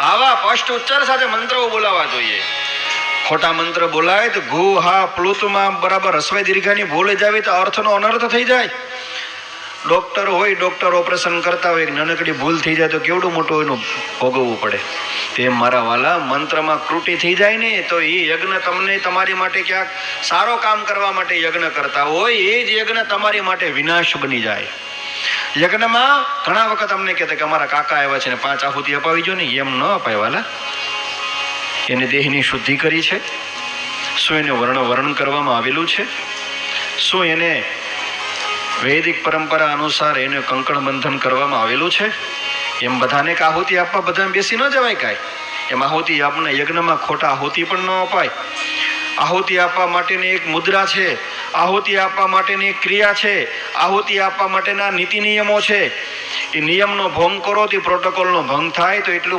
આવા સ્પષ્ટ ઉચ્ચાર સાથે મંત્રો બોલાવવા જોઈએ. ખોટા મંત્ર બોલાય તો ઘુ હા પ્લુતમાં બરાબર હસવાય દીર્ઘાની ભૂલ જ આવી તો અર્થનો અનર્થ થઈ જાય. ડોક્ટર હોય, ડોક્ટર ઓપરેશન કરતા હોય, નાનકડી ભૂલ થઈ જાય તો કેવડું મોટું એનું ભોગવવું પડે. તેમ મારા વાલા મંત્રમાં ત્રુટિ થઈ જાય ને તો એ યજ્ઞ તમને તમારી માટે ક્યાંક સારો કામ કરવા માટે યજ્ઞ કરતા હોય એ જ યજ્ઞ તમારી માટે વિનાશ બની જાય. યજ્ઞમાં ઘણા વખત અમને કહેતા કે અમારા કાકા આવ્યા છે ને 5 આહુતિ અપાવી જો ને, એમ ન અપાય વાલા. એને દેહની શુદ્ધિ કરી છે? શું એને વર્ણ કરવામાં આવેલું છે? શું એને વૈદિક પરંપરા અનુસાર એને કંકણ બંધન કરવામાં આવેલું છે? એમ બધાને આહુતિ આપવા બધા બેસી ન જવાય કાંઈ. એમ આહુતિ આપને યજ્ઞમાં ખોટા આહુતિ પણ ન અપાય. આહુતિ આપવા માટેની એક મુદ્રા છે, આહુતિ આપવા માટેની એક ક્રિયા છે, આહુતિ આપવા માટેના નીતિ નિયમો છે. એ નિયમનો ભંગ કરો તો પ્રોટોકોલનો ભંગ થાય તો એટલું